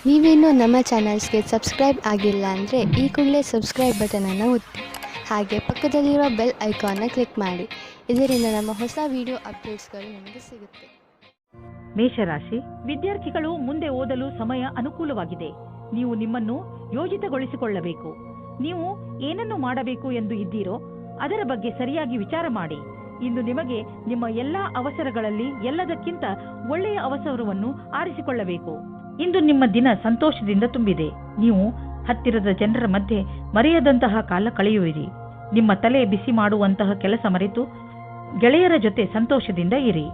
ನೀವೇನೂ ನಮ್ಮ ಚಾನಲ್ಸ್ಗೆ ಸಬ್ಸ್ಕ್ರೈಬ್ ಆಗಿಲ್ಲ ಅಂದರೆ ಈ ಕೂಡಲೇ ಸಬ್ಸ್ಕ್ರೈಬ್ ಬಟನನ್ನು ಒತ್ತಿ ಹಾಗೆ ಪಕ್ಕದಲ್ಲಿರೋ ಬೆಲ್ ಐಕಾನ್ನ ಕ್ಲಿಕ್ ಮಾಡಿ. ಇದರಿಂದ ನಮ್ಮ ಹೊಸ ವಿಡಿಯೋ ಅಪ್ಡೇಟ್ಸ್ಗಳು ನಿಮಗೆ ಸಿಗುತ್ತೆ. ಮೇಷರಾಶಿ, ವಿದ್ಯಾರ್ಥಿಗಳು ಮುಂದೆ ಓದಲು ಸಮಯ ಅನುಕೂಲವಾಗಿದೆ. ನೀವು ನಿಮ್ಮನ್ನು ಯೋಜಿತಗೊಳಿಸಿಕೊಳ್ಳಬೇಕು. ನೀವು ಏನನ್ನು ಮಾಡಬೇಕು ಎಂದು ಇದ್ದೀರೋ ಅದರ ಬಗ್ಗೆ ಸರಿಯಾಗಿ ವಿಚಾರ ಮಾಡಿ. ಇಂದು ನಿಮಗೆ ನಿಮ್ಮ ಎಲ್ಲಾ ಅವಸರಗಳಲ್ಲಿ ಎಲ್ಲದಕ್ಕಿಂತ ಒಳ್ಳೆಯ ಅವಸರವನ್ನು ಆರಿಸಿಕೊಳ್ಳಬೇಕು. ಇಂದು ನಿಮ್ಮ ದಿನ ಸಂತೋಷದಿಂದ ತುಂಬಿದೆ. ನೀವು ಹತ್ತಿರದ ಜನರ ಮಧ್ಯೆ ಮರೆಯದಂತಹ ಕಾಲ ಕಳೆಯುವಿರಿ. ನಿಮ್ಮ ತಲೆ ಬಿಸಿ ಮಾಡುವಂತಹ ಕೆಲಸ ಮರೆತು ಗೆಳೆಯರ ಜೊತೆ ಸಂತೋಷದಿಂದ ಇರಿ.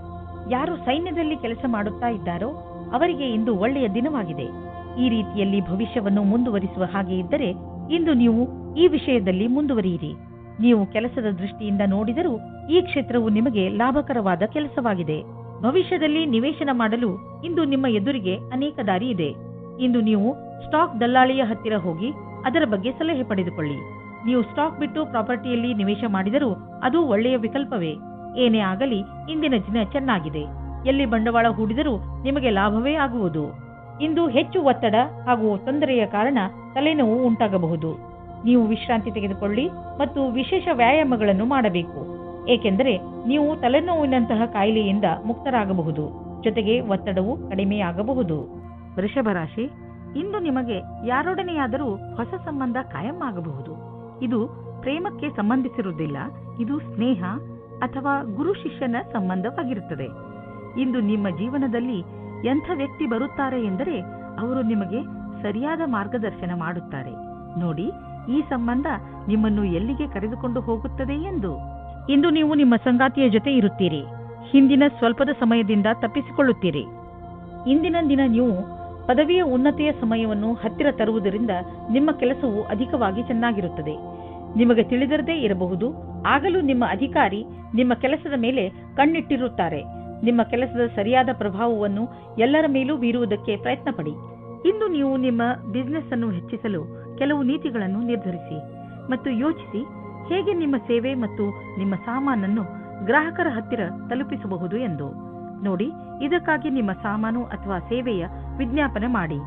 ಯಾರು ಸೈನ್ಯದಲ್ಲಿ ಕೆಲಸ ಮಾಡುತ್ತಾ ಇದ್ದಾರೋ ಅವರಿಗೆ ಇಂದು ಒಳ್ಳೆಯ ದಿನವಾಗಿದೆ. ಈ ರೀತಿಯಲ್ಲಿ ಭವಿಷ್ಯವನ್ನು ಮುಂದುವರಿಸುವ ಹಾಗೆ ಇದ್ದರೆ ಇಂದು ನೀವು ಈ ವಿಷಯದಲ್ಲಿ ಮುಂದುವರಿಯಿರಿ. ನೀವು ಕೆಲಸದ ದೃಷ್ಟಿಯಿಂದ ನೋಡಿದರೂ ಈ ಕ್ಷೇತ್ರವು ನಿಮಗೆ ಲಾಭಕರವಾದ ಕೆಲಸವಾಗಿದೆ. ಭವಿಷ್ಯದಲ್ಲಿ ನಿವೇಶನ ಮಾಡಲು ಇಂದು ನಿಮ್ಮ ಎದುರಿಗೆ ಅನೇಕ ದಾರಿ ಇದೆ. ಇಂದು ನೀವು ಸ್ಟಾಕ್ ದಲ್ಲಾಳಿಯ ಹತ್ತಿರ ಹೋಗಿ ಅದರ ಬಗ್ಗೆ ಸಲಹೆ ಪಡೆದುಕೊಳ್ಳಿ. ನೀವು ಸ್ಟಾಕ್ ಬಿಟ್ಟು ಪ್ರಾಪರ್ಟಿಯಲ್ಲಿ ನಿವೇಶ ಮಾಡಿದರೂ ಅದು ಒಳ್ಳೆಯ ವಿಕಲ್ಪವೇ. ಏನೇ ಆಗಲಿ ಇಂದಿನ ದಿನ ಚೆನ್ನಾಗಿದೆ. ಎಲ್ಲಿ ಬಂಡವಾಳ ಹೂಡಿದರೂ ನಿಮಗೆ ಲಾಭವೇ ಆಗುವುದು. ಇಂದು ಹೆಚ್ಚು ಒತ್ತಡ ಹಾಗೂ ತೊಂದರೆಯ ಕಾರಣ ತಲೆನೋವು ಉಂಟಾಗಬಹುದು. ನೀವು ವಿಶ್ರಾಂತಿ ತೆಗೆದುಕೊಳ್ಳಿ ಮತ್ತು ವಿಶೇಷ ವ್ಯಾಯಾಮಗಳನ್ನು ಮಾಡಬೇಕು. ಏಕೆಂದರೆ ನೀವು ತಲೆನೋವಿನಂತಹ ಕಾಯಿಲೆಯಿಂದ ಮುಕ್ತರಾಗಬಹುದು. ಜೊತೆಗೆ ಒತ್ತಡವು ಕಡಿಮೆಯಾಗಬಹುದು. ವೃಷಭ ರಾಶಿ, ಇಂದು ನಿಮಗೆ ಯಾರೊಡನೆಯಾದರೂ ಹೊಸ ಸಂಬಂಧ ಕಾಯಂ ಆಗಬಹುದು. ಇದು ಪ್ರೇಮಕ್ಕೆ ಸಂಬಂಧಿಸಿರುವುದಿಲ್ಲ. ಇದು ಸ್ನೇಹ ಅಥವಾ ಗುರು ಶಿಷ್ಯನ ಸಂಬಂಧವಾಗಿರುತ್ತದೆ. ಇಂದು ನಿಮ್ಮ ಜೀವನದಲ್ಲಿ ಎಂಥ ವ್ಯಕ್ತಿ ಬರುತ್ತಾರೆ ಎಂದರೆ ಅವರು ನಿಮಗೆ ಸರಿಯಾದ ಮಾರ್ಗದರ್ಶನ ಮಾಡುತ್ತಾರೆ. ನೋಡಿ, ಈ ಸಂಬಂಧ ನಿಮ್ಮನ್ನು ಎಲ್ಲಿಗೆ ಕರೆದುಕೊಂಡು ಹೋಗುತ್ತದೆ ಎಂದು. ಇಂದು ನೀವು ನಿಮ್ಮ ಸಂಗಾತಿಯ ಜೊತೆ ಇರುತ್ತೀರಿ. ಹಿಂದಿನ ಸ್ವಲ್ಪದ ಸಮಯದಿಂದ ತಪ್ಪಿಸಿಕೊಳ್ಳುತ್ತೀರಿ. ಇಂದಿನ ದಿನ ನೀವು ಪದವಿಯ ಉನ್ನತಿಯ ಸಮಯವನ್ನು ಹತ್ತಿರ ತರುವುದರಿಂದ ನಿಮ್ಮ ಕೆಲಸವು ಅಧಿಕವಾಗಿ ಚೆನ್ನಾಗಿರುತ್ತದೆ. ನಿಮಗೆ ತಿಳಿದಿರದೇ ಇರಬಹುದು, ಆಗಲೂ ನಿಮ್ಮ ಅಧಿಕಾರಿ ನಿಮ್ಮ ಕೆಲಸದ ಮೇಲೆ ಕಣ್ಣಿಟ್ಟಿರುತ್ತಾರೆ. ನಿಮ್ಮ ಕೆಲಸದ ಸರಿಯಾದ ಪ್ರಭಾವವನ್ನು ಎಲ್ಲರ ಮೇಲೂ ಬೀರುವುದಕ್ಕೆ ಪ್ರಯತ್ನ ಪಡಿ. ಇಂದು ನೀವು ನಿಮ್ಮ ಬಿಸಿನೆಸ್ ಅನ್ನು ಹೆಚ್ಚಿಸಲು ಕೆಲವು ನೀತಿಗಳನ್ನು ನಿರ್ಧರಿಸಿ ಮತ್ತು ಯೋಚಿಸಿ ಹೇಗೆ ನಿಮ್ಮ ಸೇವೆ ಮತ್ತು ನಿಮ್ಮ ಸಾಮಾನನ್ನು ಗ್ರಾಹಕರ ಹತ್ತಿರ ತಲುಪಿಸಬಹುದು ಎಂದು. ನೋಡಿ, ಇದಕ್ಕಾಗಿ ನಿಮ್ಮ ಸಾಮಾನು ಅಥವಾ ಸೇವೆಯ ವಿಜ್ಞಾಪನೆ ಮಾಡಿ.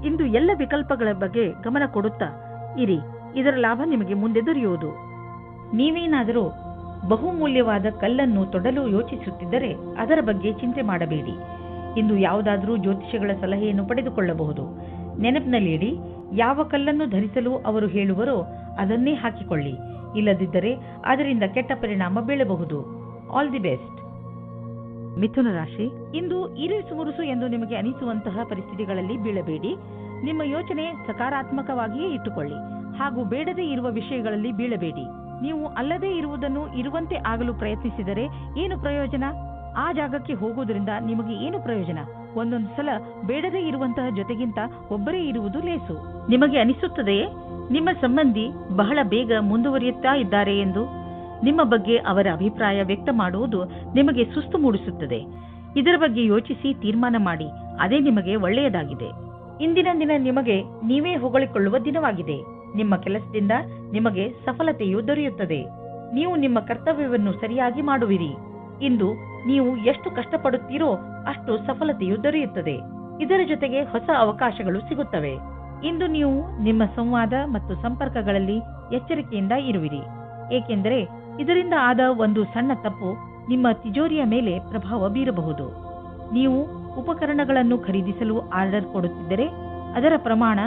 ಇಂದು ಎಲ್ಲ ವಿಕಲ್ಪಗಳ ಬಗ್ಗೆ ಗಮನ ಕೊಡುತ್ತಾ ಇರಿ. ಇದರ ಲಾಭ ನಿಮಗೆ ಮುಂದೆ ದೊರೆಯುವುದು. ನೀವೇನಾದರೂ ಬಹುಮೂಲ್ಯವಾದ ಕಲ್ಲನ್ನು ತೊಡಲು ಯೋಚಿಸುತ್ತಿದ್ದರೆ ಅದರ ಬಗ್ಗೆ ಚಿಂತೆ ಮಾಡಬೇಡಿ. ಇಂದು ಯಾವುದಾದರೂ ಜ್ಯೋತಿಷಿಗಳ ಸಲಹೆಯನ್ನು ಪಡೆದುಕೊಳ್ಳಬಹುದು. ನೆನಪಿನಲ್ಲಿಡಿ, ಯಾವ ಕಲ್ಲನ್ನು ಧರಿಸಲು ಅವರು ಹೇಳುವರೋ ಅದನ್ನೇ ಹಾಕಿಕೊಳ್ಳಿ. ಇಲ್ಲದಿದ್ದರೆ ಅದರಿಂದ ಕೆಟ್ಟ ಪರಿಣಾಮ ಬೀಳಬಹುದು. All the best. ಮಿಥುನ ರಾಶಿ, ಇಂದು ಇರಿಸು ಮುರುಸು ಎಂದು ನಿಮಗೆ ಅನಿಸುವಂತಹ ಪರಿಸ್ಥಿತಿಗಳಲ್ಲಿ ಬೀಳಬೇಡಿ. ನಿಮ್ಮ ಯೋಚನೆ ಸಕಾರಾತ್ಮಕವಾಗಿಯೇ ಇಟ್ಟುಕೊಳ್ಳಿ ಹಾಗೂ ಬೇಡದೇ ಇರುವ ವಿಷಯಗಳಲ್ಲಿ ಬೀಳಬೇಡಿ. ನೀವು ಅಲ್ಲದೇ ಇರುವುದನ್ನು ಇರುವಂತೆ ಆಗಲು ಪ್ರಯತ್ನಿಸಿದರೆ ಏನು ಪ್ರಯೋಜನ? ಆ ಜಾಗಕ್ಕೆ ಹೋಗುವುದರಿಂದ ನಿಮಗೆ ಏನು ಪ್ರಯೋಜನ? ಒಂದೊಂದು ಸಲ ಬೇಡದೇ ಇರುವಂತಹ ಜೊತೆಗಿಂತ ಒಬ್ಬರೇ ಇರುವುದು ಲೇಸು. ನಿಮಗೆ ಅನಿಸುತ್ತದೆಯೇ ನಿಮ್ಮ ಸಂಬಂಧಿ ಬಹಳ ಬೇಗ ಮುಂದುವರಿಯುತ್ತಾ ಇದ್ದಾರೆ ಎಂದು? ನಿಮ್ಮ ಬಗ್ಗೆ ಅವರ ಅಭಿಪ್ರಾಯ ವ್ಯಕ್ತ ಮಾಡುವುದು ನಿಮಗೆ ಸುಸ್ತು ಮೂಡಿಸುತ್ತದೆ. ಇದರ ಬಗ್ಗೆ ಯೋಚಿಸಿ ತೀರ್ಮಾನ ಮಾಡಿ. ಅದೇ ನಿಮಗೆ ಒಳ್ಳೆಯದಾಗಿದೆ. ಇಂದಿನ ದಿನ ನಿಮಗೆ ನೀವೇ ಹೊಗಳಿಕೊಳ್ಳುವ ದಿನವಾಗಿದೆ. ನಿಮ್ಮ ಕೆಲಸದಿಂದ ನಿಮಗೆ ಸಫಲತೆಯು ದೊರೆಯುತ್ತದೆ. ನೀವು ನಿಮ್ಮ ಕರ್ತವ್ಯವನ್ನು ಸರಿಯಾಗಿ ಮಾಡುವಿರಿ. ಇಂದು ನೀವು ಎಷ್ಟು ಕಷ್ಟಪಡುತ್ತೀರೋ ಅಷ್ಟು ಸಫಲತೆಯು ದೊರೆಯುತ್ತದೆ. ಇದರ ಜೊತೆಗೆ ಹೊಸ ಅವಕಾಶಗಳು ಸಿಗುತ್ತವೆ. ಇಂದು ನೀವು ನಿಮ್ಮ ಸಂವಾದ ಮತ್ತು ಸಂಪರ್ಕಗಳಲ್ಲಿ ಎಚ್ಚರಿಕೆಯಿಂದ ಇರುವಿರಿ. ಏಕೆಂದರೆ ಇದರಿಂದ ಆದ ಒಂದು ಸಣ್ಣ ತಪ್ಪು ನಿಮ್ಮ ತಿಜೋರಿಯ ಮೇಲೆ ಪ್ರಭಾವ ಬೀರಬಹುದು. ನೀವು ಉಪಕರಣಗಳನ್ನು ಖರೀದಿಸಲು ಆರ್ಡರ್ ಕೊಡುತ್ತಿದ್ದರೆ ಅದರ ಪ್ರಮಾಣ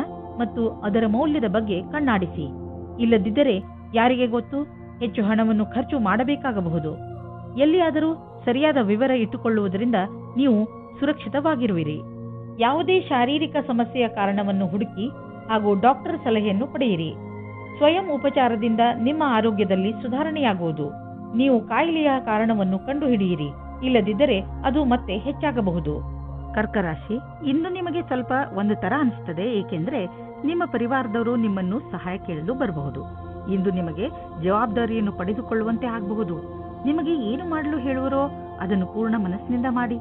ಮತ್ತು ಅದರ ಮೌಲ್ಯದ ಬಗ್ಗೆ ಕಣ್ಣಾಡಿಸಿ. ಇಲ್ಲದಿದ್ದರೆ ಯಾರಿಗೆ ಗೊತ್ತು, ಹೆಚ್ಚು ಹಣವನ್ನು ಖರ್ಚು ಮಾಡಬೇಕಾಗಬಹುದು. ಎಲ್ಲಿಯಾದರೂ ಸರಿಯಾದ ವಿವರ ಇಟ್ಟುಕೊಳ್ಳುವುದರಿಂದ ನೀವು ಸುರಕ್ಷಿತವಾಗಿರುವಿರಿ. ಯಾವುದೇ ಶಾರೀರಿಕ ಸಮಸ್ಯೆಯ ಕಾರಣವನ್ನು ಹುಡುಕಿ ಹಾಗೂ ಡಾಕ್ಟರ್ ಸಲಹೆಯನ್ನು ಪಡೆಯಿರಿ. ಸ್ವಯಂ ಉಪಚಾರದಿಂದ ನಿಮ್ಮ ಆರೋಗ್ಯದಲ್ಲಿ ಸುಧಾರಣೆಯಾಗುವುದು. ನೀವು ಕಾಯಿಲೆಯ ಕಾರಣವನ್ನು ಕಂಡುಹಿಡಿಯಿರಿ. ಇಲ್ಲದಿದ್ದರೆ ಅದು ಮತ್ತೆ ಹೆಚ್ಚಾಗಬಹುದು. ಕರ್ಕರಾಶಿ, ಇಂದು ನಿಮಗೆ ಸ್ವಲ್ಪ ಒಂದು ತರ ಅನಿಸುತ್ತದೆ. ಏಕೆಂದರೆ ನಿಮ್ಮ ಪರಿವಾರದವರು ನಿಮ್ಮನ್ನು ಸಹಾಯ ಕೇಳಲು ಬರಬಹುದು. ಇಂದು ನಿಮಗೆ ಜವಾಬ್ದಾರಿಯನ್ನು ಪಡೆದುಕೊಳ್ಳುವಂತೆ ಆಗಬಹುದು. ನಿಮಗೆ ಏನು ಮಾಡಲು ಹೇಳುವರೋ ಅದನ್ನು ಪೂರ್ಣ ಮನಸ್ಸಿನಿಂದ ಮಾಡಿ.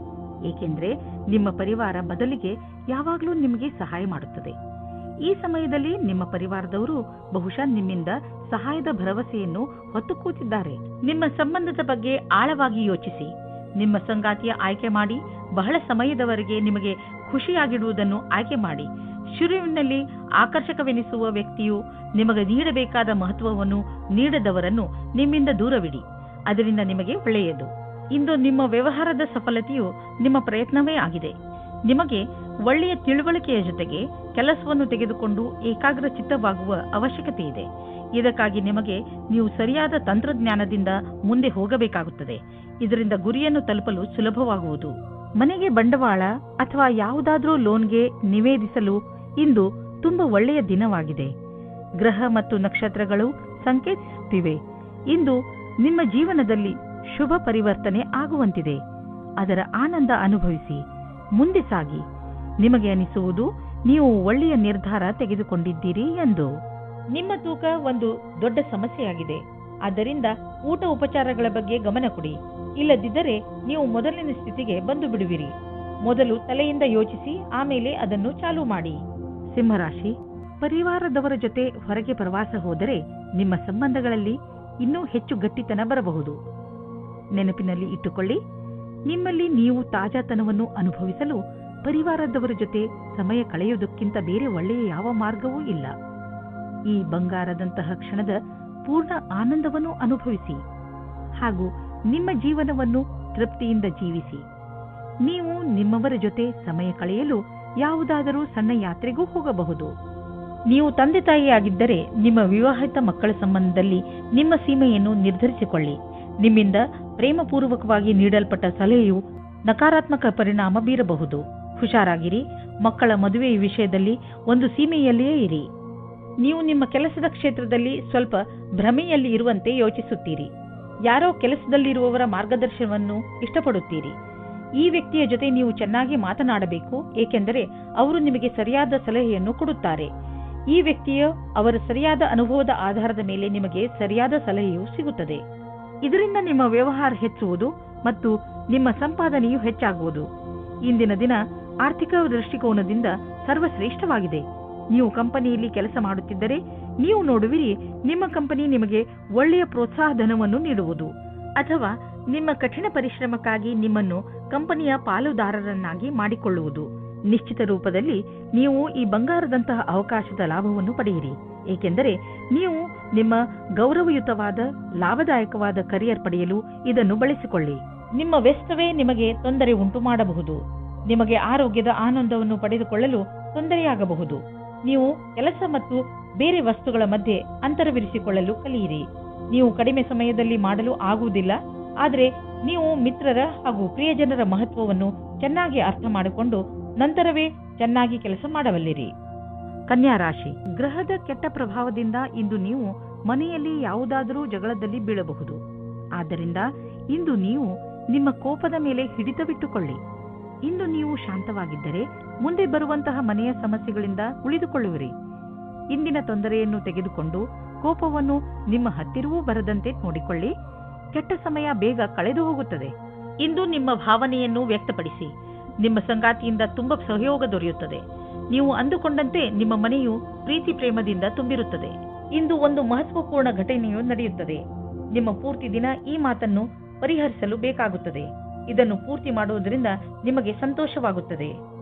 ಏಕೆಂದರೆ ನಿಮ್ಮ ಪರಿವಾರ ಬದಲಿಗೆ ಯಾವಾಗಲೂ ನಿಮಗೆ ಸಹಾಯ ಮಾಡುತ್ತದೆ. ಈ ಸಮಯದಲ್ಲಿ ನಿಮ್ಮ ಪರಿವಾರದವರು ಬಹುಶಃ ನಿಮ್ಮಿಂದ ಸಹಾಯದ ಭರವಸೆಯನ್ನು ಹೊತ್ತು ಕೂತಿದ್ದಾರೆ. ನಿಮ್ಮ ಸಂಬಂಧದ ಬಗ್ಗೆ ಆಳವಾಗಿ ಯೋಚಿಸಿ. ನಿಮ್ಮ ಸಂಗಾತಿಯ ಆಯ್ಕೆ ಮಾಡಿ. ಬಹಳ ಸಮಯದವರೆಗೆ ನಿಮಗೆ ಖುಷಿಯಾಗಿಡುವುದನ್ನು ಆಯ್ಕೆ ಮಾಡಿ. ಶುರುವಿನಲ್ಲಿ ಆಕರ್ಷಕವೆನಿಸುವ ವ್ಯಕ್ತಿಯು ನಿಮಗೆ ನೀಡಬೇಕಾದ ಮಹತ್ವವನ್ನು ನೀಡದವರನ್ನು ನಿಮ್ಮಿಂದ ದೂರವಿಡಿ. ಅದರಿಂದ ನಿಮಗೆ ಒಳ್ಳೆಯದು. ಇಂದು ನಿಮ್ಮ ವ್ಯವಹಾರದ ಸಫಲತೆಯು ನಿಮ್ಮ ಪ್ರಯತ್ನವೇ ಆಗಿದೆ. ನಿಮಗೆ ಒಳ್ಳೆಯ ತಿಳುವಳಿಕೆಯ ಜೊತೆಗೆ ಕೆಲಸವನ್ನು ತೆಗೆದುಕೊಂಡು ಏಕಾಗ್ರ ಚಿತ್ತವಾಗುವ ಅವಶ್ಯಕತೆ ಇದೆ. ಇದಕ್ಕಾಗಿ ನಿಮಗೆ ನೀವು ಸರಿಯಾದ ತಂತ್ರಜ್ಞಾನದಿಂದ ಮುಂದೆ ಹೋಗಬೇಕಾಗುತ್ತದೆ. ಇದರಿಂದ ಗುರಿಯನ್ನು ತಲುಪಲು ಸುಲಭವಾಗುವುದು. ಮನೆಗೆ ಬಂಡವಾಳ ಅಥವಾ ಯಾವುದಾದ್ರೂ ಲೋನ್ಗೆ ನಿವೇದಿಸಲು ಇಂದು ತುಂಬಾ ಒಳ್ಳೆಯ ದಿನವಾಗಿದೆ. ಗ್ರಹ ಮತ್ತು ನಕ್ಷತ್ರಗಳು ಸಂಕೇತಿಸುತ್ತಿವೆ ಇಂದು ನಿಮ್ಮ ಜೀವನದಲ್ಲಿ ಶುಭ ಪರಿವರ್ತನೆ ಆಗುವಂತಿದೆ. ಅದರ ಆನಂದ ಅನುಭವಿಸಿ ಮುಂದೆ ಸಾಗಿ. ನಿಮಗೆ ಅನಿಸುವುದು ನೀವು ಒಳ್ಳೆಯ ನಿರ್ಧಾರ ತೆಗೆದುಕೊಂಡಿದ್ದೀರಿ ಎಂದು. ನಿಮ್ಮ ತೂಕ ಒಂದು ದೊಡ್ಡ ಸಮಸ್ಯೆಯಾಗಿದೆ. ಆದ್ದರಿಂದ ಊಟ ಉಪಚಾರಗಳ ಬಗ್ಗೆ ಗಮನ ಕೊಡಿ. ಇಲ್ಲದಿದ್ದರೆ ನೀವು ಮೊದಲಿನ ಸ್ಥಿತಿಗೆ ಬಂದು ಬಿಡುವಿರಿ. ಮೊದಲು ತಲೆಯಿಂದ ಯೋಚಿಸಿ, ಆಮೇಲೆ ಅದನ್ನು ಚಾಲೂ ಮಾಡಿ. ಸಿಂಹರಾಶಿ, ಪರಿವಾರದವರ ಜೊತೆ ಹೊರಗೆ ಪ್ರವಾಸ ಹೋದರೆ ನಿಮ್ಮ ಸಂಬಂಧಗಳಲ್ಲಿ ಇನ್ನೂ ಹೆಚ್ಚು ಗಟ್ಟಿತನ ಬರಬಹುದು. ನೆನಪಿನಲ್ಲಿ ಇಟ್ಟುಕೊಳ್ಳಿ, ನಿಮ್ಮಲ್ಲಿ ನೀವು ತಾಜಾತನವನ್ನು ಅನುಭವಿಸಲು ಪರಿವಾರದವರ ಜೊತೆ ಸಮಯ ಕಳೆಯುವುದಕ್ಕಿಂತ ಬೇರೆ ಒಳ್ಳೆಯ ಯಾವ ಮಾರ್ಗವೂ ಇಲ್ಲ. ಈ ಬಂಗಾರದಂತಹ ಕ್ಷಣದ ಪೂರ್ಣ ಆನಂದವನ್ನು ಅನುಭವಿಸಿ ಹಾಗೂ ನಿಮ್ಮ ಜೀವನವನ್ನು ತೃಪ್ತಿಯಿಂದ ಜೀವಿಸಿ. ನೀವು ನಿಮ್ಮವರ ಜೊತೆ ಸಮಯ ಕಳೆಯಲು ಯಾವುದಾದರೂ ಸಣ್ಣ ಯಾತ್ರೆಗೂ ಹೋಗಬಹುದು. ನೀವು ತಂದೆ ತಾಯಿಯಾಗಿದ್ದರೆ ನಿಮ್ಮ ವಿವಾಹಿತ ಮಕ್ಕಳ ಸಂಬಂಧದಲ್ಲಿ ನಿಮ್ಮ ಸೀಮೆಯನ್ನು ನಿರ್ಧರಿಸಿಕೊಳ್ಳಿ. ನಿಮ್ಮಿಂದ ಪ್ರೇಮಪೂರ್ವಕವಾಗಿ ನೀಡಲ್ಪಟ್ಟ ಸಲಹೆಯು ನಕಾರಾತ್ಮಕ ಪರಿಣಾಮ ಬೀರಬಹುದು. ಹುಷಾರಾಗಿರಿ. ಮಕ್ಕಳ ಮದುವೆಯ ವಿಷಯದಲ್ಲಿ ಒಂದು ಸೀಮೆಯಲ್ಲಿಯೇ ಇರಿ. ನೀವು ನಿಮ್ಮ ಕೆಲಸದ ಕ್ಷೇತ್ರದಲ್ಲಿ ಸ್ವಲ್ಪ ಭ್ರಮೆಯಲ್ಲಿ ಇರುವಂತೆ ಯೋಚಿಸುತ್ತೀರಿ. ಯಾರೋ ಕೆಲಸದಲ್ಲಿರುವವರ ಮಾರ್ಗದರ್ಶನವನ್ನು ಇಷ್ಟಪಡುತ್ತೀರಿ. ಈ ವ್ಯಕ್ತಿಯ ಜೊತೆ ನೀವು ಚೆನ್ನಾಗಿ ಮಾತನಾಡಬೇಕು, ಏಕೆಂದರೆ ಅವರು ನಿಮಗೆ ಸರಿಯಾದ ಸಲಹೆಯನ್ನು ಕೊಡುತ್ತಾರೆ. ಈ ವ್ಯಕ್ತಿಯ ಅವರ ಸರಿಯಾದ ಅನುಭವದ ಆಧಾರದ ಮೇಲೆ ನಿಮಗೆ ಸರಿಯಾದ ಸಲಹೆಯು ಸಿಗುತ್ತದೆ. ಇದರಿಂದ ನಿಮ್ಮ ವ್ಯವಹಾರ ಹೆಚ್ಚುವುದು ಮತ್ತು ನಿಮ್ಮ ಸಂಪಾದನೆಯು ಹೆಚ್ಚಾಗುವುದು. ಇಂದಿನ ದಿನ ಆರ್ಥಿಕ ದೃಷ್ಟಿಕೋನದಿಂದ ಸರ್ವಶ್ರೇಷ್ಠವಾಗಿದೆ. ನೀವು ಕಂಪನಿಯಲ್ಲಿ ಕೆಲಸ ಮಾಡುತ್ತಿದ್ದರೆ ನೀವು ನೋಡುವಿರಿ, ನಿಮ್ಮ ಕಂಪನಿ ನಿಮಗೆ ಒಳ್ಳೆಯ ಪ್ರೋತ್ಸಾಹಧನವನ್ನು ನೀಡುವುದು ಅಥವಾ ನಿಮ್ಮ ಕಠಿಣ ಪರಿಶ್ರಮಕ್ಕಾಗಿ ನಿಮ್ಮನ್ನು ಕಂಪನಿಯ ಪಾಲುದಾರರನ್ನಾಗಿ ಮಾಡಿಕೊಳ್ಳುವುದು. ನಿಶ್ಚಿತ ರೂಪದಲ್ಲಿ ನೀವು ಈ ಬಂಗಾರದಂತಹ ಅವಕಾಶದ ಲಾಭವನ್ನು ಪಡೆಯಿರಿ, ಏಕೆಂದರೆ ನೀವು ನಿಮ್ಮ ಗೌರವಯುತವಾದ ಲಾಭದಾಯಕವಾದ ಕರಿಯರ್ ಪಡೆಯಲು ಇದನ್ನು ಬಳಸಿಕೊಳ್ಳಿ. ನಿಮ್ಮ ವ್ಯಸ್ತವೇ ನಿಮಗೆ ತೊಂದರೆ ಉಂಟು ಮಾಡಬಹುದು. ನಿಮಗೆ ಆರೋಗ್ಯದ ಆನಂದವನ್ನು ಪಡೆದುಕೊಳ್ಳಲು ತೊಂದರೆಯಾಗಬಹುದು. ನೀವು ಕೆಲಸ ಮತ್ತು ಬೇರೆ ವಸ್ತುಗಳ ಮಧ್ಯೆ ಅಂತರವಿರಿಸಿಕೊಳ್ಳಲು ಕಲಿಯಿರಿ. ನೀವು ಕಡಿಮೆ ಸಮಯದಲ್ಲಿ ಮಾಡಲು ಆಗುವುದಿಲ್ಲ, ಆದರೆ ನೀವು ಮಿತ್ರರ ಹಾಗೂ ಪ್ರಿಯಜನರ ಮಹತ್ವವನ್ನು ಚೆನ್ನಾಗಿ ಅರ್ಥ ಮಾಡಿಕೊಂಡು ನಂತರವೇ ಚೆನ್ನಾಗಿ ಕೆಲಸ ಮಾಡಬಲ್ಲಿರಿ. ಕನ್ಯಾ ರಾಶಿ, ಗ್ರಹದ ಕೆಟ್ಟ ಪ್ರಭಾವದಿಂದ ಇಂದು ನೀವು ಮನೆಯಲ್ಲಿ ಯಾವುದಾದರೂ ಜಗಳದಲ್ಲಿ ಬೀಳಬಹುದು. ಆದ್ದರಿಂದ ಇಂದು ನೀವು ನಿಮ್ಮ ಕೋಪದ ಮೇಲೆ ಹಿಡಿತವಿಟ್ಟುಕೊಳ್ಳಿ. ಇಂದು ನೀವು ಶಾಂತವಾಗಿದ್ದರೆ ಮುಂದೆ ಬರುವಂತಹ ಮನೆಯ ಸಮಸ್ಯೆಗಳಿಂದ ಉಳಿದುಕೊಳ್ಳುವಿರಿ. ಇಂದಿನ ತೊಂದರೆಯನ್ನು ತೆಗೆದುಕೊಂಡು ಕೋಪವನ್ನು ನಿಮ್ಮ ಹತ್ತಿರವೂ ಬರದಂತೆ ನೋಡಿಕೊಳ್ಳಿ. ಕೆಟ್ಟ ಸಮಯ ಬೇಗ ಕಳೆದು ಹೋಗುತ್ತದೆ. ಇಂದು ನಿಮ್ಮ ಭಾವನೆಯನ್ನು ವ್ಯಕ್ತಪಡಿಸಿ. ನಿಮ್ಮ ಸಂಗಾತಿಯಿಂದ ತುಂಬಾ ಸಹಯೋಗ ದೊರೆಯುತ್ತದೆ. ನೀವು ಅಂದುಕೊಂಡಂತೆ ನಿಮ್ಮ ಮನೆಯು ಪ್ರೀತಿ ಪ್ರೇಮದಿಂದ ತುಂಬಿರುತ್ತದೆ. ಇಂದು ಒಂದು ಮಹತ್ವಪೂರ್ಣ ಘಟನೆಯು ನಡೆಯುತ್ತದೆ. ನಿಮ್ಮ ಪೂರ್ತಿ ದಿನ ಈ ಮಾತನ್ನು ಪರಿಹರಿಸಲು ಬೇಕಾಗುತ್ತದೆ. ಇದನ್ನು ಪೂರ್ತಿ ಮಾಡುವುದರಿಂದ ನಿಮಗೆ ಸಂತೋಷವಾಗುತ್ತದೆ.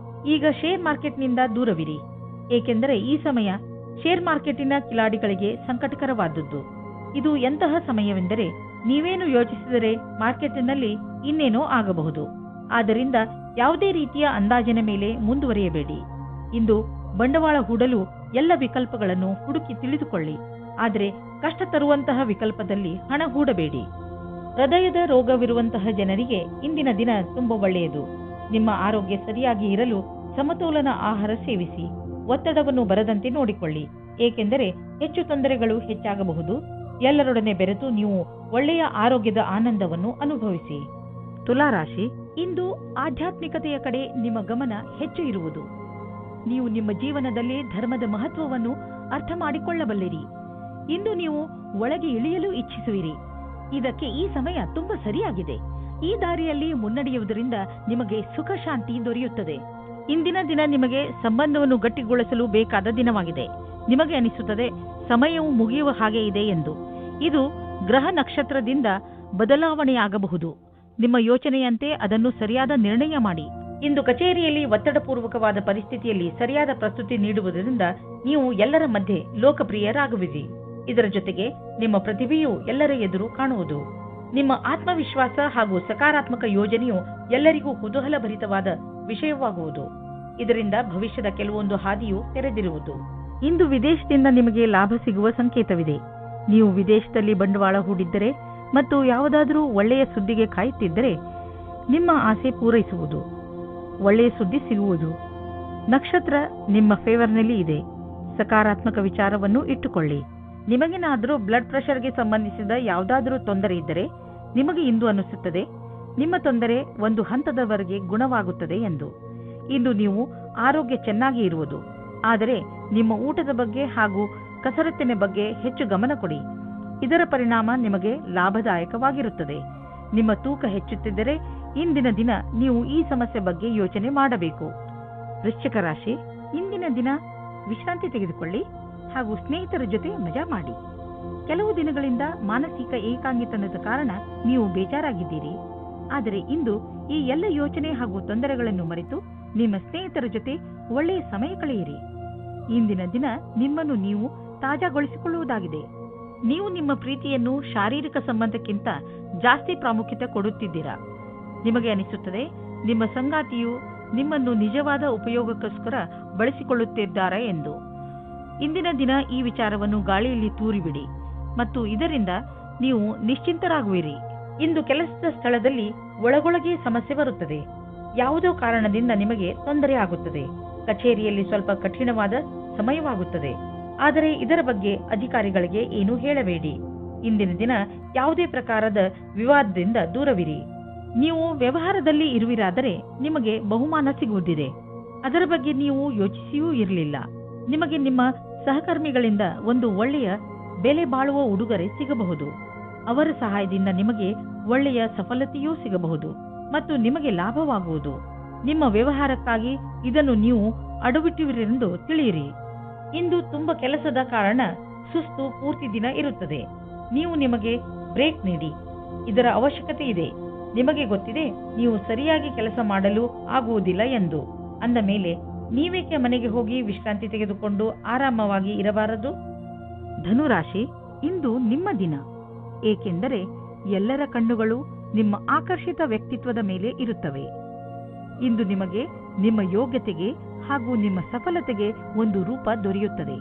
ಈಗ ಶೇರ್ ಮಾರ್ಕೆಟ್ನಿಂದ ದೂರವಿರಿ, ಏಕೆಂದರೆ ಈ ಸಮಯ ಶೇರ್ ಮಾರ್ಕೆಟಿನ ಕಿಲಾಡಿಗಳಿಗೆ ಸಂಕಟಕರವಾದದ್ದು. ಇದು ಎಂತಹ ಸಮಯವೆಂದರೆ ನೀವೇನು ಯೋಚಿಸಿದರೆ ಮಾರ್ಕೆಟ್ನಲ್ಲಿ ಇನ್ನೇನೋ ಆಗಬಹುದು. ಆದ್ದರಿಂದ ಯಾವುದೇ ರೀತಿಯ ಅಂದಾಜಿನ ಮೇಲೆ ಮುಂದುವರಿಯಬೇಡಿ. ಇಂದು ಬಂಡವಾಳ ಹೂಡಲು ಎಲ್ಲ ವಿಕಲ್ಪಗಳನ್ನು ಹುಡುಕಿ ತಿಳಿದುಕೊಳ್ಳಿ, ಆದರೆ ಕಷ್ಟ ತರುವಂತಹ ವಿಕಲ್ಪದಲ್ಲಿ ಹಣ ಹೂಡಬೇಡಿ. ಹೃದಯದ ರೋಗವಿರುವಂತಹ ಜನರಿಗೆ ಇಂದಿನ ದಿನ ತುಂಬಾ ಒಳ್ಳೆಯದು. ನಿಮ್ಮ ಆರೋಗ್ಯ ಸರಿಯಾಗಿ ಇರಲು ಸಮತೋಲನ ಆಹಾರ ಸೇವಿಸಿ. ಒತ್ತಡವನ್ನು ಬರದಂತೆ ನೋಡಿಕೊಳ್ಳಿ, ಏಕೆಂದರೆ ಹೆಚ್ಚು ತೊಂದರೆಗಳು ಹೆಚ್ಚಾಗಬಹುದು. ಎಲ್ಲರೊಡನೆ ಬೆರೆತು ನೀವು ಒಳ್ಳೆಯ ಆರೋಗ್ಯದ ಆನಂದವನ್ನು ಅನುಭವಿಸಿ. ತುಲಾರಾಶಿ, ಇಂದು ಆಧ್ಯಾತ್ಮಿಕತೆಯ ಕಡೆ ನಿಮ್ಮ ಗಮನ ಹೆಚ್ಚು ಇರುವುದು. ನೀವು ನಿಮ್ಮ ಜೀವನದಲ್ಲಿ ಧರ್ಮದ ಮಹತ್ವವನ್ನು ಅರ್ಥ ಮಾಡಿಕೊಳ್ಳಬಲ್ಲಿರಿ. ಇಂದು ನೀವು ಒಳಗೆ ಇಳಿಯಲು ಇಚ್ಛಿಸುವಿರಿ. ಇದಕ್ಕೆ ಈ ಸಮಯ ತುಂಬಾ ಸರಿಯಾಗಿದೆ. ಈ ದಾರಿಯಲ್ಲಿ ಮುನ್ನಡೆಯುವುದರಿಂದ ನಿಮಗೆ ಸುಖ ಶಾಂತಿ ದೊರೆಯುತ್ತದೆ. ಇಂದಿನ ದಿನ ನಿಮಗೆ ಸಂಬಂಧವನ್ನು ಗಟ್ಟಿಗೊಳಿಸಲು ಬೇಕಾದ ದಿನವಾಗಿದೆ. ನಿಮಗೆ ಅನಿಸುತ್ತದೆ ಸಮಯವು ಮುಗಿಯುವ ಹಾಗೆ ಇದೆ ಎಂದು. ಇದು ಗ್ರಹ ನಕ್ಷತ್ರದಿಂದ ಬದಲಾವಣೆಯಾಗಬಹುದು. ನಿಮ್ಮ ಯೋಚನೆಯಂತೆ ಅದನ್ನು ಸರಿಯಾದ ನಿರ್ಣಯ ಮಾಡಿ. ಇಂದು ಕಚೇರಿಯಲ್ಲಿ ಒತ್ತಡಪೂರ್ವಕವಾದ ಪರಿಸ್ಥಿತಿಯಲ್ಲಿ ಸರಿಯಾದ ಪ್ರಸ್ತುತಿ ನೀಡುವುದರಿಂದ ನೀವು ಎಲ್ಲರ ಮಧ್ಯೆ ಲೋಕಪ್ರಿಯರಾಗುವಿರಿ. ಇದರ ಜೊತೆಗೆ ನಿಮ್ಮ ಪ್ರತಿಭೆಯು ಎಲ್ಲರ ಎದುರು ಕಾಣುವುದು. ನಿಮ್ಮ ಆತ್ಮವಿಶ್ವಾಸ ಹಾಗೂ ಸಕಾರಾತ್ಮಕ ಯೋಜನೆಯು ಎಲ್ಲರಿಗೂ ಕುತೂಹಲಭರಿತವಾದ ವಿಷಯವಾಗುವುದು. ಇದರಿಂದ ಭವಿಷ್ಯದ ಕೆಲವೊಂದು ಹಾದಿಯು ತೆರೆದಿರುವುದು. ಇಂದು ವಿದೇಶದಿಂದ ನಿಮಗೆ ಲಾಭ ಸಿಗುವ ಸಂಕೇತವಿದೆ. ನೀವು ವಿದೇಶದಲ್ಲಿ ಬಂಡವಾಳ ಹೂಡಿದ್ದರೆ ಮತ್ತು ಯಾವುದಾದರೂ ಒಳ್ಳೆಯ ಸುದ್ದಿಗೆ ಕಾಯುತ್ತಿದ್ದರೆ ನಿಮ್ಮ ಆಸೆ ಪೂರೈಸುವುದು. ಒಳ್ಳೆಯ ಸುದ್ದಿ ಸಿಗುವುದು. ನಕ್ಷತ್ರ ನಿಮ್ಮ ಫೇವರ್ನಲ್ಲಿ ಇದೆ. ಸಕಾರಾತ್ಮಕ ವಿಚಾರವನ್ನು ಇಟ್ಟುಕೊಳ್ಳಿ. ನಿಮಗೇನಾದರೂ ಬ್ಲಡ್ ಪ್ರೆಷರ್ಗೆ ಸಂಬಂಧಿಸಿದ ಯಾವುದಾದರೂ ತೊಂದರೆ ಇದ್ದರೆ ನಿಮಗೆ ಇಂದು ಅನಿಸುತ್ತದೆ ನಿಮ್ಮ ತೊಂದರೆ ಒಂದು ಹಂತದವರೆಗೆ ಗುಣವಾಗುತ್ತದೆ ಎಂದು. ಇಂದು ನೀವು ಆರೋಗ್ಯ ಚೆನ್ನಾಗಿ ಇರುವುದು. ಆದರೆ ನಿಮ್ಮ ಊಟದ ಬಗ್ಗೆ ಹಾಗೂ ಕಸರತ್ತಿನ ಬಗ್ಗೆ ಹೆಚ್ಚು ಗಮನ ಕೊಡಿ. ಇದರ ಪರಿಣಾಮ ನಿಮಗೆ ಲಾಭದಾಯಕವಾಗಿರುತ್ತದೆ. ನಿಮ್ಮ ತೂಕ ಹೆಚ್ಚುತ್ತಿದ್ದರೆ ಇಂದಿನ ದಿನ ನೀವು ಈ ಸಮಸ್ಯೆ ಬಗ್ಗೆ ಯೋಚನೆ ಮಾಡಬೇಕು. ವೃಶ್ಚಿಕ ರಾಶಿ, ಇಂದಿನ ದಿನ ವಿಶ್ರಾಂತಿ ತೆಗೆದುಕೊಳ್ಳಿ ಹಾಗೂ ಸ್ನೇಹಿತರ ಜೊತೆ ಮಜಾ ಮಾಡಿ. ಕೆಲವು ದಿನಗಳಿಂದ ಮಾನಸಿಕ ಏಕಾಂಗಿತನದ ಕಾರಣ ನೀವು ಬೇಜಾರಾಗಿದ್ದೀರಿ. ಆದರೆ ಇಂದು ಈ ಎಲ್ಲ ಯೋಚನೆ ಹಾಗೂ ತೊಂದರೆಗಳನ್ನು ಮರೆತು ನಿಮ್ಮ ಸ್ನೇಹಿತರ ಜೊತೆ ಒಳ್ಳೆಯ ಸಮಯ ಕಳೆಯಿರಿ. ಇಂದಿನ ದಿನ ನಿಮ್ಮನ್ನು ನೀವು ತಾಜಾಗೊಳಿಸಿಕೊಳ್ಳುವುದಾಗಿದೆ. ನೀವು ನಿಮ್ಮ ಪ್ರೀತಿಯನ್ನು ಶಾರೀರಿಕ ಸಂಬಂಧಕ್ಕಿಂತ ಜಾಸ್ತಿ ಪ್ರಾಮುಖ್ಯತೆ ಕೊಡುತ್ತಿದ್ದೀರಾ. ನಿಮಗೆ ಅನಿಸುತ್ತದೆ ನಿಮ್ಮ ಸಂಗಾತಿಯು ನಿಮ್ಮನ್ನು ನಿಜವಾದ ಉಪಯೋಗಕ್ಕೋಸ್ಕರ ಬಳಸಿಕೊಳ್ಳುತ್ತಿದ್ದಾರೆ ಎಂದು. ಇಂದಿನ ದಿನ ಈ ವಿಚಾರವನ್ನು ಗಾಳಿಯಲ್ಲಿ ತೂರಿಬಿಡಿ ಮತ್ತು ಇದರಿಂದ ನೀವು ನಿಶ್ಚಿಂತರಾಗುವಿರಿ. ಇಂದು ಕೆಲಸದ ಸ್ಥಳದಲ್ಲಿ ಒಳಗೊಳಗೆ ಸಮಸ್ಯೆ ಬರುತ್ತದೆ. ಯಾವುದೋ ಕಾರಣದಿಂದ ನಿಮಗೆ ತೊಂದರೆ ಆಗುತ್ತದೆ. ಕಚೇರಿಯಲ್ಲಿ ಸ್ವಲ್ಪ ಕಠಿಣವಾದ ಸಮಯವಾಗುತ್ತದೆ. ಆದರೆ ಇದರ ಬಗ್ಗೆ ಅಧಿಕಾರಿಗಳಿಗೆ ಏನೂ ಹೇಳಬೇಡಿ. ಇಂದಿನ ದಿನ ಯಾವುದೇ ಪ್ರಕಾರದ ವಿವಾದದಿಂದ ದೂರವಿರಿ. ನೀವು ವ್ಯವಹಾರದಲ್ಲಿ ಇರುವಿರಾದರೆ ನಿಮಗೆ ಬಹುಮಾನ ಸಿಗುವುದಿದೆ. ಅದರ ಬಗ್ಗೆ ನೀವು ಯೋಚಿಸಿಯೂ ಇರಲಿಲ್ಲ. ನಿಮಗೆ ನಿಮ್ಮ ಸಹಕರ್ಮಿಗಳಿಂದ ಒಂದು ಒಳ್ಳೆಯ ಬೆಲೆ ಬಾಳುವ ಉಡುಗೊರೆ ಸಿಗಬಹುದು. ಅವರ ಸಹಾಯದಿಂದ ನಿಮಗೆ ಒಳ್ಳೆಯ ಸಫಲತೆಯೂ ಸಿಗಬಹುದು ಮತ್ತು ನಿಮಗೆ ಲಾಭವಾಗುವುದು. ನಿಮ್ಮ ವ್ಯವಹಾರಕ್ಕಾಗಿ ಇದನ್ನು ನೀವು ಅಡವಿಟ್ಟುವಿರೆಂದು ತಿಳಿಯಿರಿ. ಇಂದು ತುಂಬಾ ಕೆಲಸದ ಕಾರಣ ಸುಸ್ತು ಪೂರ್ತಿ ದಿನ ಇರುತ್ತದೆ. ನೀವು ನಿಮಗೆ ಬ್ರೇಕ್ ನೀಡಿ. ಇದರ ಅವಶ್ಯಕತೆ ಇದೆ. ನಿಮಗೆ ಗೊತ್ತಿದೆ ನೀವು ಸರಿಯಾಗಿ ಕೆಲಸ ಮಾಡಲು ಆಗುವುದಿಲ್ಲ ಎಂದು. ಅಂದ ಮೇಲೆ ನೀವೇಕೆ ಮನೆಗೆ ಹೋಗಿ ವಿಶ್ರಾಂತಿ ತೆಗೆದುಕೊಂಡು ಆರಾಮವಾಗಿ ಇರಬಾರದು? ಧನುರಾಶಿ, ಇಂದು ನಿಮ್ಮ ದಿನ. ಏಕೆಂದರೆ ಎಲ್ಲರ ಕಣ್ಣುಗಳು ನಿಮ್ಮ ಆಕರ್ಷಿತ ವ್ಯಕ್ತಿತ್ವದ ಮೇಲೆ ಇರುತ್ತವೆ. ಇಂದು ನಿಮಗೆ ನಿಮ್ಮ ಯೋಗ್ಯತೆಗೆ ಹಾಗೂ ನಿಮ್ಮ ಸಫಲತೆಗೆ ಒಂದು ರೂಪ ದೊರೆಯುತ್ತದೆ.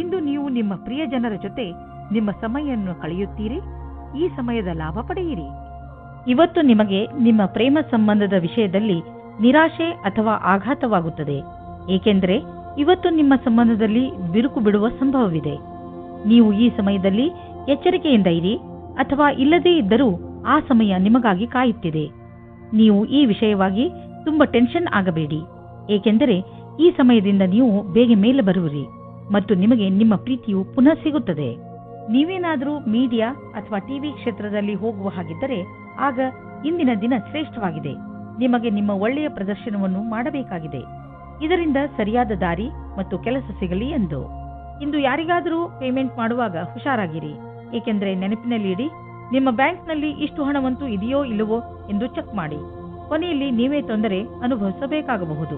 ಇಂದು ನೀವು ನಿಮ್ಮ ಪ್ರಿಯ ಜನರ ಜೊತೆ ನಿಮ್ಮ ಸಮಯವನ್ನು ಕಳೆಯುತ್ತೀರಿ. ಈ ಸಮಯದ ಲಾಭ ಪಡೆಯಿರಿ. ಇವತ್ತು ನಿಮಗೆ ನಿಮ್ಮ ಪ್ರೇಮ ಸಂಬಂಧದ ವಿಷಯದಲ್ಲಿ ನಿರಾಶೆ ಅಥವಾ ಆಘಾತವಾಗುತ್ತದೆ. ಏಕೆಂದರೆ ಇವತ್ತು ನಿಮ್ಮ ಸಂಬಂಧದಲ್ಲಿ ಬಿರುಕು ಬಿಡುವ ಸಂಭವವಿದೆ. ನೀವು ಈ ಸಮಯದಲ್ಲಿ ಎಚ್ಚರಿಕೆಯಿಂದ ಇರಿ, ಅಥವಾ ಇಲ್ಲದೇ ಇದ್ದರೂ ಆ ಸಮಯ ನಿಮಗಾಗಿ ಕಾಯುತ್ತಿದೆ. ನೀವು ಈ ವಿಷಯವಾಗಿ ತುಂಬಾ ಟೆನ್ಷನ್ ಆಗಬೇಡಿ. ಏಕೆಂದರೆ ಈ ಸಮಯದಿಂದ ನೀವು ಬೇಗ ಮೇಲೆ ಬರುವಿರಿ ಮತ್ತು ನಿಮಗೆ ನಿಮ್ಮ ಪ್ರೀತಿಯು ಪುನಃ ಸಿಗುತ್ತದೆ. ನೀವೇನಾದರೂ ಮೀಡಿಯಾ ಅಥವಾ ಟಿವಿ ಕ್ಷೇತ್ರದಲ್ಲಿ ಹೋಗುವ ಹಾಗಿದ್ದರೆ ಆಗ ಇಂದಿನ ದಿನ ಶ್ರೇಷ್ಠವಾಗಿದೆ. ನಿಮಗೆ ನಿಮ್ಮ ಒಳ್ಳೆಯ ಪ್ರದರ್ಶನವನ್ನು ಮಾಡಬೇಕಾಗಿದೆ. ಇದರಿಂದ ಸರಿಯಾದ ದಾರಿ ಮತ್ತು ಕೆಲಸ ಸಿಗಲಿ ಎಂದು. ಇಂದು ಯಾರಿಗಾದರೂ ಪೇಮೆಂಟ್ ಮಾಡುವಾಗ ಹುಷಾರಾಗಿರಿ. ಏಕೆಂದರೆ ನೆನಪಿನಲ್ಲಿ ಇಡಿ, ನಿಮ್ಮ ಬ್ಯಾಂಕ್ನಲ್ಲಿ ಇಷ್ಟು ಹಣವಂತೂ ಇದೆಯೋ ಇಲ್ಲವೋ ಎಂದು ಚೆಕ್ ಮಾಡಿ. ಕೊನೆಯಲ್ಲಿ ನೀವೇ ತೊಂದರೆ ಅನುಭವಿಸಬೇಕಾಗಬಹುದು.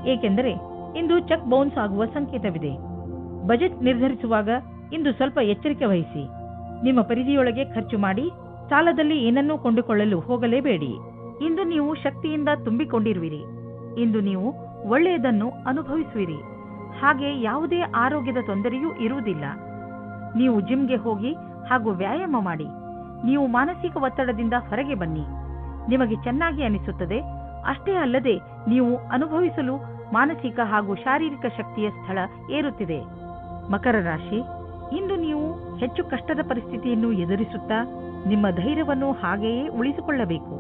ಏಕೆಂದರೆ ಇಂದು ಚೆಕ್ ಬೌನ್ಸ್ ಆಗುವ ಸಂಕೇತವಿದೆ. ಬಜೆಟ್ ನಿರ್ಧರಿಸುವಾಗ ಇಂದು ಸ್ವಲ್ಪ ಎಚ್ಚರಿಕೆ ವಹಿಸಿ. ನಿಮ್ಮ ಪರಿಧಿಯೊಳಗೆ ಖರ್ಚು ಮಾಡಿ. ಸಾಲದಲ್ಲಿ ಏನನ್ನೂ ಕೊಂಡುಕೊಳ್ಳಲು ಹೋಗಲೇಬೇಡಿ. ಇಂದು ನೀವು ಶಕ್ತಿಯಿಂದ ತುಂಬಿಕೊಂಡಿರುವಿರಿ. ಇಂದು ನೀವು ಒಳ್ಳೆಯದನ್ನು ಅನುಭವಿಸುವಿರಿ. ಹಾಗೆ ಯಾವುದೇ ಆರೋಗ್ಯದ ತೊಂದರೆಯೂ ಇರುವುದಿಲ್ಲ. ನೀವು ಜಿಮ್ಗೆ ಹೋಗಿ ಹಾಗೂ ವ್ಯಾಯಾಮ ಮಾಡಿ. ನೀವು ಮಾನಸಿಕ ಒತ್ತಡದಿಂದ ಹೊರಗೆ ಬನ್ನಿ. ನಿಮಗೆ ಚೆನ್ನಾಗಿ ಅನಿಸುತ್ತದೆ. ಅಷ್ಟೇ ಅಲ್ಲದೆ ನೀವು ಅನುಭವಿಸಲು ಮಾನಸಿಕ ಹಾಗೂ ಶಾರೀರಿಕ ಶಕ್ತಿಯ ಸ್ಥಳ ಏರುತ್ತಿದೆ. ಮಕರ ರಾಶಿ, ಇಂದು ನೀವು ಹೆಚ್ಚು ಕಷ್ಟದ ಪರಿಸ್ಥಿತಿಯನ್ನು ಎದುರಿಸುತ್ತಾ ನಿಮ್ಮ ಧೈರ್ಯವನ್ನು ಹಾಗೆಯೇ ಉಳಿಸಿಕೊಳ್ಳಬೇಕು.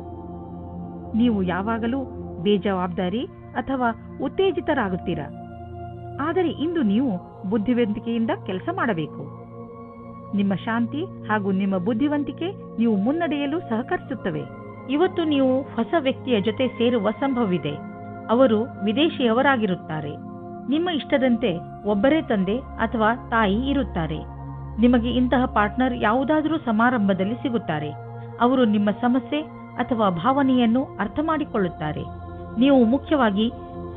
ನೀವು ಯಾವಾಗಲೂ ಬೇಜವಾಬ್ದಾರಿ ಅಥವಾ ಉತ್ತೇಜಿತರಾಗುತ್ತೀರಾ. ಆದರೆ ಇಂದು ನೀವು ಬುದ್ಧಿವಂತಿಕೆಯಿಂದ ಕೆಲಸ ಮಾಡಬೇಕು. ನಿಮ್ಮ ಶಾಂತಿ ಹಾಗೂ ನಿಮ್ಮ ಬುದ್ಧಿವಂತಿಕೆ ನೀವು ಮುನ್ನಡೆಯಲು ಸಹಕರಿಸುತ್ತವೆ. ಇವತ್ತು ನೀವು ಹೊಸ ವ್ಯಕ್ತಿಯ ಜೊತೆ ಸೇರುವ ಸಂಭವವಿದೆ. ಅವರು ವಿದೇಶಿಯವರಾಗಿರುತ್ತಾರೆ. ನಿಮ್ಮ ಇಷ್ಟದಂತೆ ಒಬ್ಬರೇ ತಂದೆ ಅಥವಾ ತಾಯಿ ಇರುತ್ತಾರೆ. ನಿಮಗೆ ಇಂತಹ ಪಾರ್ಟ್ನರ್ ಯಾವುದಾದರೂ ಸಮಾರಂಭದಲ್ಲಿ ಸಿಗುತ್ತಾರೆ. ಅವರು ನಿಮ್ಮ ಸಮಸ್ಯೆ ಅಥವಾ ಭಾವನೆಯನ್ನು ಅರ್ಥ ಮಾಡಿಕೊಳ್ಳುತ್ತಾರೆ ನೀವು ಮುಖ್ಯವಾಗಿ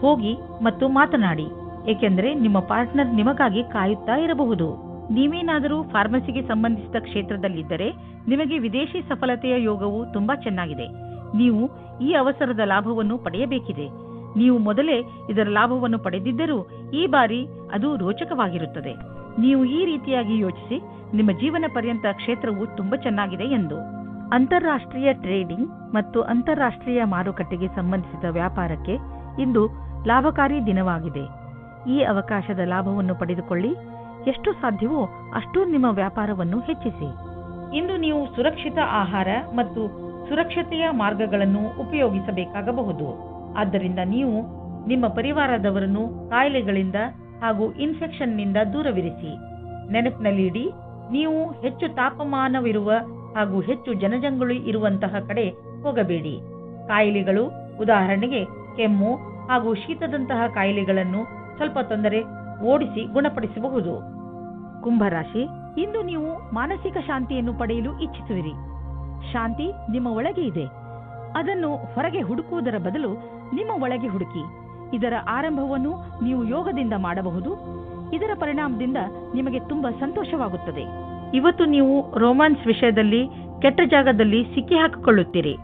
ಹೋಗಿ ಮತ್ತು ಮಾತನಾಡಿ, ಏಕೆಂದರೆ ನಿಮ್ಮ ಪಾರ್ಟ್ನರ್ ನಿಮಗಾಗಿ ಕಾಯುತ್ತಾ ಇರಬಹುದು. ನೀವೇನಾದರೂ ಫಾರ್ಮಸಿಗೆ ಸಂಬಂಧಿಸಿದ ಕ್ಷೇತ್ರದಲ್ಲಿದ್ದರೆ ನಿಮಗೆ ವಿದೇಶಿ ಸಫಲತೆಯ ಯೋಗವು ತುಂಬಾ ಚೆನ್ನಾಗಿದೆ. ನೀವು ಈ ಅವಸರದ ಲಾಭವನ್ನು ಪಡೆಯಬೇಕಿದೆ. ನೀವು ಮೊದಲೇ ಇದರ ಲಾಭವನ್ನು ಪಡೆದಿದ್ದರೂ ಈ ಬಾರಿ ಅದು ರೋಚಕವಾಗಿರುತ್ತದೆ. ನೀವು ಈ ರೀತಿಯಾಗಿ ಯೋಚಿಸಿ, ನಿಮ್ಮ ಜೀವನ ಪರ್ಯಂತ ಕ್ಷೇತ್ರವು ತುಂಬಾ ಚೆನ್ನಾಗಿದೆ ಎಂದು. ಅಂತಾರಾಷ್ಟ್ರೀಯ ಟ್ರೇಡಿಂಗ್ ಮತ್ತು ಅಂತಾರಾಷ್ಟ್ರೀಯ ಮಾರುಕಟ್ಟೆಗೆ ಸಂಬಂಧಿಸಿದ ವ್ಯಾಪಾರಕ್ಕೆ ಇಂದು ಲಾಭಕಾರಿ ದಿನವಾಗಿದೆ. ಈ ಅವಕಾಶದ ಲಾಭವನ್ನು ಪಡೆದುಕೊಳ್ಳಿ. ಎಷ್ಟು ಸಾಧ್ಯವೋ ಅಷ್ಟು ನಿಮ್ಮ ವ್ಯಾಪಾರವನ್ನು ಹೆಚ್ಚಿಸಿ. ಇಂದು ನೀವು ಸುರಕ್ಷಿತ ಆಹಾರ ಮತ್ತು ಸುರಕ್ಷತೆಯ ಮಾರ್ಗಗಳನ್ನು ಉಪಯೋಗಿಸಬೇಕಾಗಬಹುದು. ಆದ್ದರಿಂದ ನೀವು ನಿಮ್ಮ ಪರಿವಾರದವರನ್ನು ಕಾಯಿಲೆಗಳಿಂದ ಹಾಗೂ ಇನ್ಫೆಕ್ಷನ್ನಿಂದ ದೂರವಿರಿಸಿ. ನೆನಪಿನಲ್ಲಿಡಿ, ನೀವು ಹೆಚ್ಚು ತಾಪಮಾನವಿರುವ ಹಾಗೂ ಹೆಚ್ಚು ಜನಜಂಗುಳಿ ಇರುವಂತಹ ಕಡೆ ಹೋಗಬೇಡಿ. ಕಾಯಿಲೆಗಳು, ಉದಾಹರಣೆಗೆ ಕೆಮ್ಮು ಹಾಗೂ ಶೀತದಂತಹ ಕಾಯಿಲೆಗಳನ್ನು ಸ್ವಲ್ಪ ತೊಂದರೆ ಓಡಿಸಿ ಗುಣಪಡಿಸಬಹುದು. ಕುಂಭರಾಶಿ, ಇಂದು ನೀವು ಮಾನಸಿಕ ಶಾಂತಿಯನ್ನು ಪಡೆಯಲು ಇಚ್ಛಿಸುವಿರಿ. ಶಾಂತಿ ನಿಮ್ಮ ಒಳಗೆ ಇದೆ. ಅದನ್ನು ಹೊರಗೆ ಹುಡುಕುವುದರ ಬದಲು ನಿಮ್ಮ ಒಳಗೆ ಹುಡುಕಿ. ಇದರ ಆರಂಭವನ್ನು ನೀವು ಯೋಗದಿಂದ ಮಾಡಬಹುದು. ಇದರ ಪರಿಣಾಮದಿಂದ ನಿಮಗೆ ತುಂಬಾ ಸಂತೋಷವಾಗುತ್ತದೆ. ಇವತ್ತು ನೀವು ರೋಮಾನ್ಸ್ ವಿಷಯದಲ್ಲಿ ಕೆಟ್ಟ ಜಾಗದಲ್ಲಿ ಸಿಕ್ಕಿ ಹಾಕಿಕೊಳ್ಳುತ್ತೀರಿ.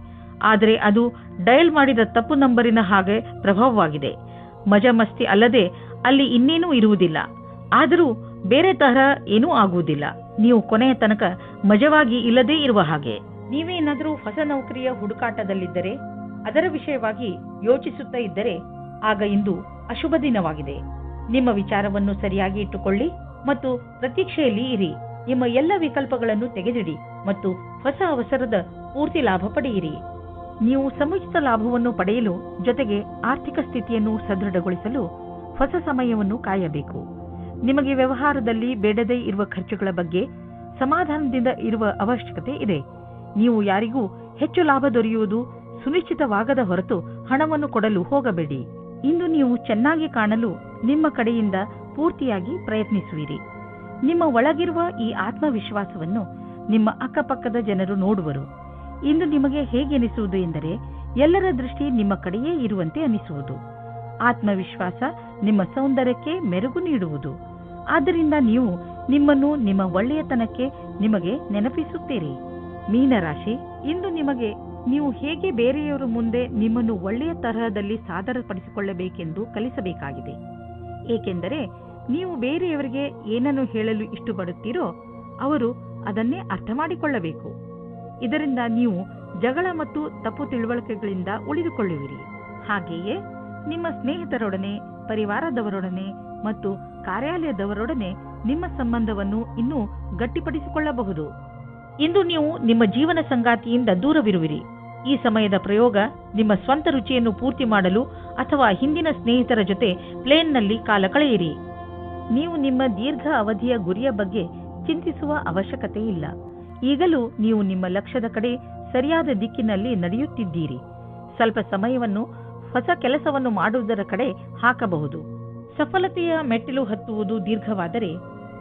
ಆದರೆ ಅದು ಡಯಲ್ ಮಾಡಿದ ತಪ್ಪು ನಂಬರಿನ ಹಾಗೆ ಪ್ರಭಾವವಾಗಿದೆ. ಮಜಾ ಮಸ್ತಿ ಅಲ್ಲದೆ ಅಲ್ಲಿ ಇನ್ನೇನೂ ಇರುವುದಿಲ್ಲ. ಆದರೂ ಬೇರೆ ತರಹ ಏನೂ ಆಗುವುದಿಲ್ಲ. ನೀವು ಕೊನೆಯ ತನಕ ಮಜವಾಗಿ ಇಲ್ಲದೇ ಇರುವ ಹಾಗೆ. ನೀವೇನಾದರೂ ಹೊಸ ನೌಕರಿಯ ಹುಡುಕಾಟದಲ್ಲಿದ್ದರೆ, ಅದರ ವಿಷಯವಾಗಿ ಯೋಚಿಸುತ್ತಾ ಇದ್ದರೆ, ಆಗ ಇಂದು ಅಶುಭ ದಿನವಾಗಿದೆ. ನಿಮ್ಮ ವಿಚಾರವನ್ನು ಸರಿಯಾಗಿ ಇಟ್ಟುಕೊಳ್ಳಿ ಮತ್ತು ಪ್ರತೀಕ್ಷೆಯಲ್ಲಿ ಇರಿ. ನಿಮ್ಮ ಎಲ್ಲ ವಿಕಲ್ಪಗಳನ್ನು ತೆಗೆದಿಡಿ ಮತ್ತು ಹೊಸ ಅವಸರದ ಪೂರ್ತಿ ಲಾಭ ಪಡೆಯಿರಿ. ನೀವು ಸಮುಚಿತ ಲಾಭವನ್ನು ಪಡೆಯಲು ಜೊತೆಗೆ ಆರ್ಥಿಕ ಸ್ಥಿತಿಯನ್ನು ಸದೃಢಗೊಳಿಸಲು ಹೊಸ ಸಮಯವನ್ನು ಕಾಯಬೇಕು. ನಿಮಗೆ ವ್ಯವಹಾರದಲ್ಲಿ ಬೇಡದೇ ಇರುವ ಖರ್ಚುಗಳ ಬಗ್ಗೆ ಸಮಾಧಾನದಿಂದ ಇರುವ ಅವಶ್ಯಕತೆ ಇದೆ. ನೀವು ಯಾರಿಗೂ ಹೆಚ್ಚು ಲಾಭ ದೊರೆಯುವುದು ಸುನಿಶ್ಚಿತವಾಗದ ಹೊರತು ಹಣವನ್ನು ಕೊಡಲು ಹೋಗಬೇಡಿ. ಇಂದು ನೀವು ಚೆನ್ನಾಗಿ ಕಾಣಲು ನಿಮ್ಮ ಕಡೆಯಿಂದ ಪೂರ್ತಿಯಾಗಿ ಪ್ರಯತ್ನಿಸುವಿರಿ. ನಿಮ್ಮ ಒಳಗಿರುವ ಈ ಆತ್ಮವಿಶ್ವಾಸವನ್ನು ನಿಮ್ಮ ಅಕ್ಕಪಕ್ಕದ ಜನರು ನೋಡುವರು. ಇಂದು ನಿಮಗೆ ಹೇಗೆನಿಸುವುದು ಎಂದರೆ, ಎಲ್ಲರ ದೃಷ್ಟಿ ನಿಮ್ಮ ಕಡೆಯೇ ಇರುವಂತೆ ಅನಿಸುವುದು. ಆತ್ಮವಿಶ್ವಾಸ ನಿಮ್ಮ ಸೌಂದರ್ಯಕ್ಕೆ ಮೆರುಗು ನೀಡುವುದು. ಆದ್ದರಿಂದ ನೀವು ನಿಮ್ಮನ್ನು ನಿಮ್ಮ ಒಳ್ಳೆಯತನಕ್ಕೆ ನಿಮಗೆ ನೆನಪಿಸುತ್ತೀರಿ. ಮೀನರಾಶಿ, ಇಂದು ನಿಮಗೆ ನೀವು ಹೇಗೆ ಬೇರೆಯವರ ಮುಂದೆ ನಿಮ್ಮನ್ನು ಒಳ್ಳೆಯ ತರಹದಲ್ಲಿ ಸಾದರಪಡಿಸಿಕೊಳ್ಳಬೇಕೆಂದು ಕಲಿಸಬೇಕಾಗಿದೆ. ಏಕೆಂದರೆ ನೀವು ಬೇರೆಯವರಿಗೆ ಏನನ್ನು ಹೇಳಲು ಇಷ್ಟಪಡುತ್ತೀರೋ ಅವರು ಅದನ್ನೇ ಅರ್ಥ ಮಾಡಿಕೊಳ್ಳಬೇಕು. ಇದರಿಂದ ನೀವು ಜಗಳ ಮತ್ತು ತಪ್ಪು ತಿಳುವಳಿಕೆಗಳಿಂದ ಉಳಿದುಕೊಳ್ಳುವಿರಿ. ಹಾಗೆಯೇ ನಿಮ್ಮ ಸ್ನೇಹಿತರೊಡನೆ, ಪರಿವಾರದವರೊಡನೆ ಮತ್ತು ಕಾರ್ಯಾಲಯದವರೊಡನೆ ನಿಮ್ಮ ಸಂಬಂಧವನ್ನು ಇನ್ನೂ ಗಟ್ಟಿಪಡಿಸಿಕೊಳ್ಳಬಹುದು. ಇಂದು ನೀವು ನಿಮ್ಮ ಜೀವನ ಸಂಗಾತಿಯಿಂದ ದೂರವಿರುವಿರಿ. ಈ ಸಮಯದ ಪ್ರಯೋಗ ನಿಮ್ಮ ಸ್ವಂತ ರುಚಿಯನ್ನು ಪೂರ್ತಿ ಮಾಡಲು ಅಥವಾ ಹಿಂದಿನ ಸ್ನೇಹಿತರ ಜೊತೆ ಪ್ಲೇನ್ನಲ್ಲಿ ಕಾಲ ಕಳೆಯಿರಿ. ನೀವು ನಿಮ್ಮ ದೀರ್ಘ ಅವಧಿಯ ಗುರಿಯ ಬಗ್ಗೆ ಚಿಂತಿಸುವ ಅವಶ್ಯಕತೆ ಇಲ್ಲ. ಈಗಲೂ ನೀವು ನಿಮ್ಮ ಲಕ್ಷ್ಯದ ಕಡೆ ಸರಿಯಾದ ದಿಕ್ಕಿನಲ್ಲಿ ನಡೆಯುತ್ತಿದ್ದೀರಿ. ಸ್ವಲ್ಪ ಸಮಯವನ್ನು ಹೊಸ ಕೆಲಸವನ್ನು ಮಾಡುವುದರ ಕಡೆ ಹಾಕಬಹುದು. ಸಫಲತೆಯ ಮೆಟ್ಟಿಲು ಹತ್ತುವುದು ದೀರ್ಘವಾದರೆ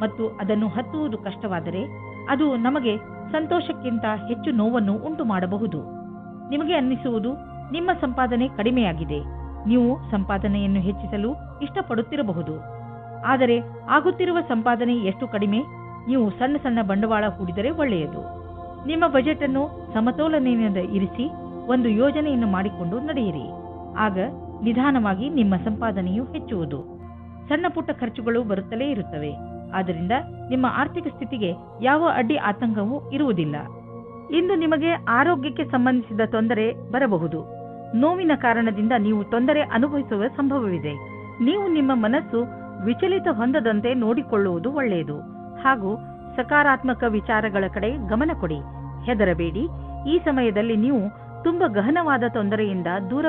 ಮತ್ತು ಅದನ್ನು ಹತ್ತುವುದು ಕಷ್ಟವಾದರೆ ಅದು ನಮಗೆ ಸಂತೋಷಕ್ಕಿಂತ ಹೆಚ್ಚು ನೋವನ್ನು ಉಂಟು ಮಾಡಬಹುದು. ನಿಮಗೆ ಅನ್ನಿಸುವುದು ನಿಮ್ಮ ಸಂಪಾದನೆ ಕಡಿಮೆಯಾಗಿದೆ. ನೀವು ಸಂಪಾದನೆಯನ್ನು ಹೆಚ್ಚಿಸಲು ಇಷ್ಟಪಡುತ್ತಿರಬಹುದು. ಆದರೆ ಆಗುತ್ತಿರುವ ಸಂಪಾದನೆ ಎಷ್ಟು ಕಡಿಮೆ? ನೀವು ಸಣ್ಣ ಸಣ್ಣ ಬಂಡವಾಳ ಹೂಡಿದರೆ ಒಳ್ಳೆಯದು. ನಿಮ್ಮ ಬಜೆಟ್ ಅನ್ನು ಸಮತೋಲನೆಯಿಂದ ಇರಿಸಿ ಒಂದು ಯೋಜನೆಯನ್ನು ಮಾಡಿಕೊಂಡು ನಡೆಯಿರಿ. ಆಗ ನಿಧಾನವಾಗಿ ನಿಮ್ಮ ಸಂಪಾದನೆಯು ಹೆಚ್ಚುವುದು. ಸಣ್ಣ ಪುಟ್ಟ ಖರ್ಚುಗಳು ಬರುತ್ತಲೇ ಇರುತ್ತವೆ. ಆದ್ದರಿಂದ ನಿಮ್ಮ ಆರ್ಥಿಕ ಸ್ಥಿತಿಗೆ ಯಾವ ಅಡ್ಡಿ ಆತಂಕವೂ ಇರುವುದಿಲ್ಲ. ಇಂದು ನಿಮಗೆ ಆರೋಗ್ಯಕ್ಕೆ ಸಂಬಂಧಿಸಿದ ತೊಂದರೆ ಬರಬಹುದು. ನೋವಿನ ಕಾರಣದಿಂದ ನೀವು ತೊಂದರೆ ಅನುಭವಿಸುವ ಸಂಭವವಿದೆ. ನೀವು ನಿಮ್ಮ ಮನಸ್ಸು ವಿಚಲಿತ ಹೊಂದದಂತೆ ನೋಡಿಕೊಳ್ಳುವುದು ಒಳ್ಳೆಯದು. ಹಾಗೂ ಸಕಾರಾತ್ಮಕ ವಿಚಾರಗಳ ಕಡೆ ಗಮನ ಕೊಡಿ. ಹೆದರಬೇಡಿ. ಈ ಸಮಯದಲ್ಲಿ ನೀವು ತುಂಬಾ ಗಹನವಾದ ತೊಂದರೆಯಿಂದ ದೂರ